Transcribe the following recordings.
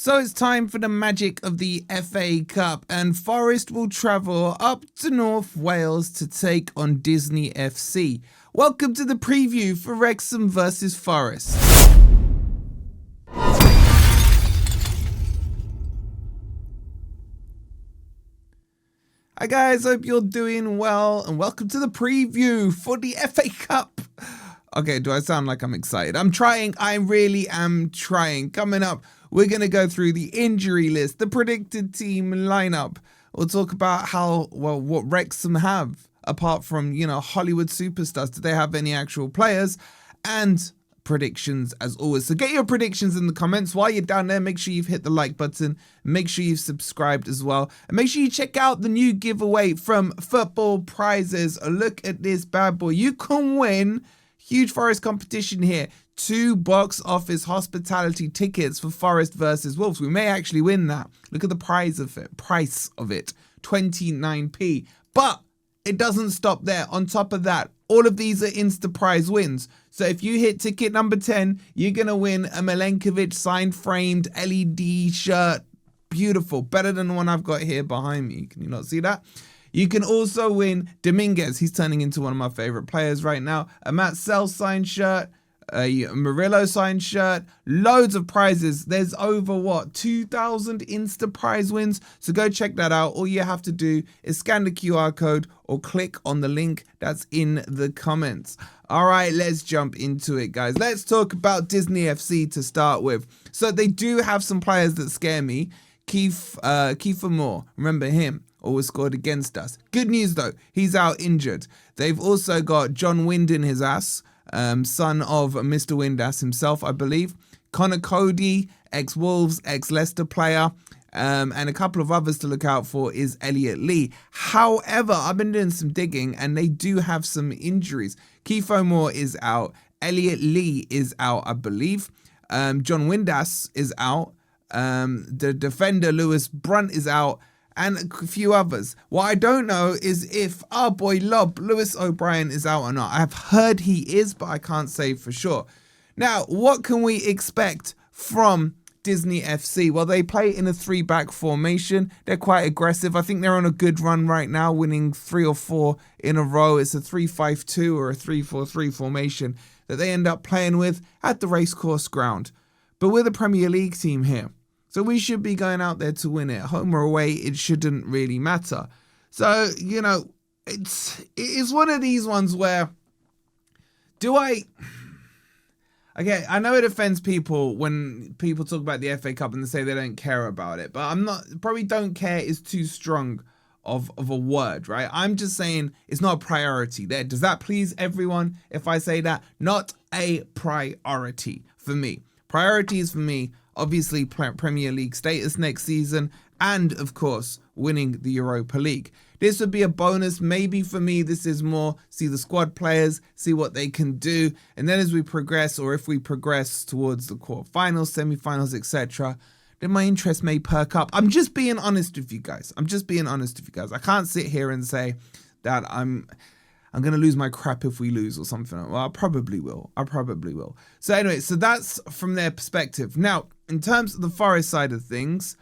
So it's time for the magic of the FA Cup, and Forest will travel up to North Wales to take on Disney FC. Welcome to the preview for Wrexham versus Forest. Hi guys, hope you're doing well, and welcome to the preview for the FA Cup. Okay, do I sound like I'm excited? I'm trying. I really am trying. Coming up, we're going to go through the injury list, the predicted team lineup. We'll talk about what Wrexham have, apart from, Hollywood superstars. Do they have any actual players? And predictions as always. So get your predictions in the comments. While you're down there, make sure you've hit the like button. Make sure you've subscribed as well. And make sure you check out the new giveaway from Football Prizes. Look at this bad boy. You can win huge Forest competition here. 2 box office hospitality tickets for Forest versus Wolves. We may actually win that. Look at the price of it, 29p. But it doesn't stop there. On top of that, all of these are Insta prize wins. So if you hit ticket number 10, you're going to win a Milenkovic signed framed LED shirt. Beautiful. Better than the one I've got here behind me. Can you not see that? You can also win Dominguez. He's turning into one of my favorite players right now. A Matt Sell signed shirt, a Murillo signed shirt, loads of prizes. There's over 2,000 Insta prize wins. So go check that out. All you have to do is scan the QR code or click on the link that's in the comments. All right, let's jump into it, guys. Let's talk about Disney FC to start with. So they do have some players that scare me. Kiefer Moore, remember him? Always scored against us. Good news though, he's out injured. They've also got John Wind in his ass, son of Mr. Windass himself, I believe. Connor Cody, ex-Wolves, ex-Leicester player, and a couple of others to look out for is Elliot Lee. However, I've been doing some digging and they do have some injuries. Kiefer Moore is out. Elliot Lee is out, I believe. John Windass is out. The defender Lewis Brunt is out. And a few others. What I don't know is if our boy Lewis O'Brien is out or not. I've heard he is, but I can't say for sure. Now, what can we expect from Disney FC? Well, they play in a 3-back formation. They're quite aggressive. I think they're on a good run right now, winning 3 or 4 in a row. It's a 3-5-2 or a 3-4-3 formation that they end up playing with at the Racecourse Ground. But we're the Premier League team here. So we should be going out there to win it. Home or away, it shouldn't really matter. So, it's one of these ones where, okay, I know it offends people when people talk about the FA Cup and they say they don't care about it. But probably don't care is too strong of a word, right? I'm just saying it's not a priority there. Does that please everyone if I say that? Not a priority for me. Priorities for me, obviously Premier League status next season, and of course winning the Europa League. This would be a bonus. Maybe for me this is more see the squad players, see what they can do, and then as we progress, or if we progress towards the quarterfinals, semi-finals, etc., then my interest may perk up. I'm just being honest with you guys. I can't sit here and say that I'm going to lose my crap if we lose or something. Well, I probably will. So anyway, so that's from their perspective. Now, in terms of the Forest side of things,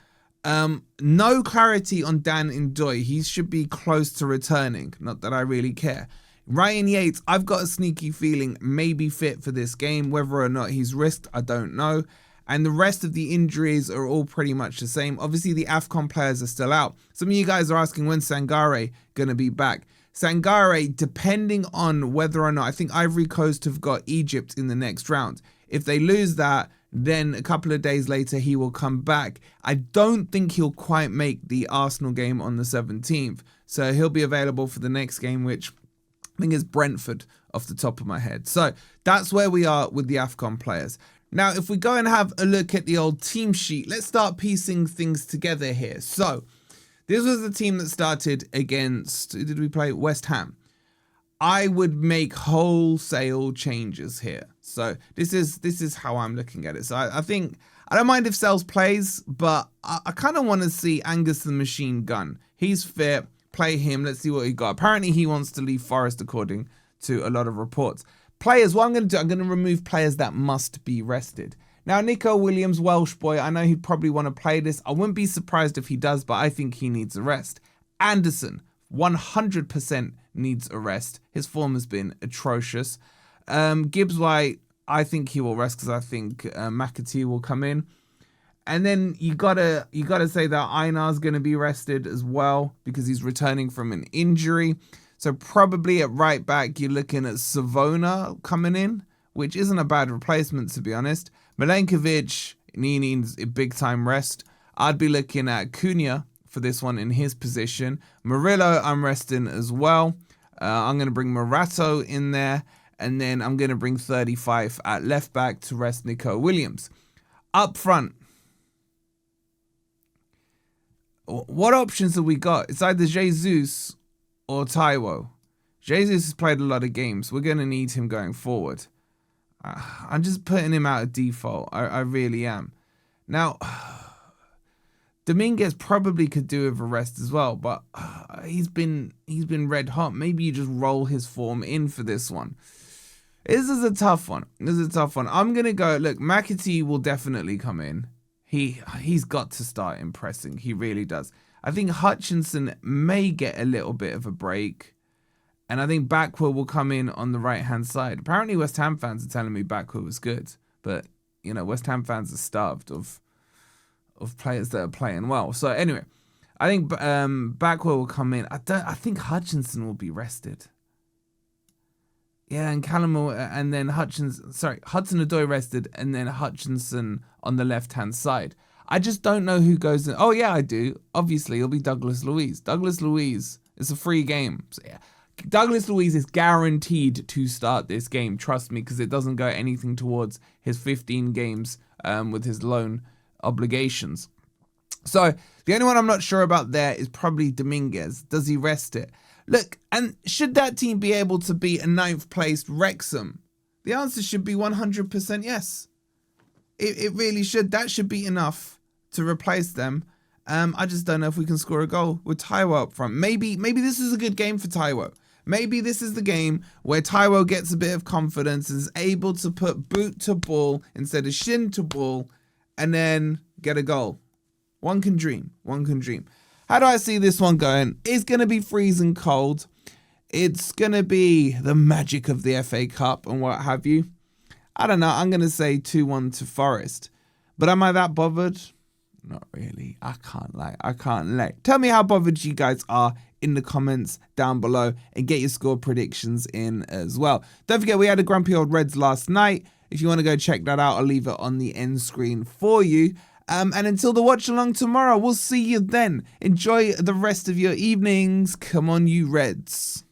no clarity on Dan Ndoye. He should be close to returning. Not that I really care. Ryan Yates, I've got a sneaky feeling may be fit for this game. Whether or not he's risked, I don't know. And the rest of the injuries are all pretty much the same. Obviously, the AFCON players are still out. Some of you guys are asking when Sangare going to be back. Sangare, depending on whether or not, I think Ivory Coast have got Egypt in the next round. If they lose that, then a couple of days later he will come back. I don't think he'll quite make the Arsenal game on the 17th. So he'll be available for the next game, which I think is Brentford off the top of my head. So that's where we are with the AFCON players. Now, if we go and have a look at the old team sheet, let's start piecing things together here. So this was the team that started against, who did we play? West Ham. I would make wholesale changes here. So this is how I'm looking at it. So I think, I don't mind if Sells plays, but I kind of want to see Angus the Machine Gun. He's fit, play him, let's see what he got. Apparently he wants to leave Forest according to a lot of reports. Players, what I'm going to do, I'm going to remove players that must be rested. Now, Nico Williams, Welsh boy, I know he'd probably want to play this. I wouldn't be surprised if he does, but I think he needs a rest. Anderson, 100% needs a rest. His form has been atrocious. Gibbs White, I think he will rest because I think McAtee will come in. And then you gotta say that Einar's going to be rested as well because he's returning from an injury. So probably at right back, you're looking at Savona coming in, which isn't a bad replacement, to be honest. Milenkovic, he needs a big-time rest. I'd be looking at Cunha for this one in his position. Murillo, I'm resting as well. I'm going to bring Morato in there. And then I'm going to bring 35 at left back to rest Nico Williams. Up front, what options have we got? It's either Jesus or Taiwo. Jesus has played a lot of games. We're going to need him going forward. I'm just putting him out of default. I really am. Now, Dominguez probably could do with a rest as well, but he's been red hot. Maybe you just roll his form in for this one. This is a tough one. I'm going to go, look, McAtee will definitely come in. He's got to start impressing. He really does. I think Hutchinson may get a little bit of a break. And I think Backwell will come in on the right-hand side. Apparently West Ham fans are telling me Backwell was good. But, you know, West Ham fans are starved of players that are playing well. So, anyway, I think Backwell will come in. I think Hutchinson will be rested. Yeah, and Callum and then Hudson-Odoi rested, and then Hutchinson on the left-hand side. I just don't know who goes in. Oh, yeah, I do. Obviously, it'll be Douglas Luiz. Douglas Luiz is a free game. So, yeah. Douglas Luiz is guaranteed to start this game, trust me, because it doesn't go anything towards his 15 games with his loan obligations. So the only one I'm not sure about there is probably Dominguez. Does he rest it? Look, and should that team be able to beat a 9th placed Wrexham? The answer should be 100% yes. It really should. That should be enough to replace them. I just don't know if we can score a goal with Taiwo up front. Maybe this is a good game for Taiwo. Maybe this is the game where Taiwo gets a bit of confidence and is able to put boot to ball instead of shin to ball and then get a goal. One can dream. How do I see this one going? It's going to be freezing cold. It's going to be the magic of the FA Cup and what have you. I don't know. I'm going to say 2-1 to Forest. But am I that bothered? Not really. I can't lie. Tell me how bothered you guys are in the comments down below and get your score predictions in as well. Don't forget we had a Grumpy Old Reds last night. If you want to go check that out, I'll leave it on the end screen for you. And until the watch along tomorrow, we'll see you then. Enjoy the rest of your evenings. Come on, you Reds.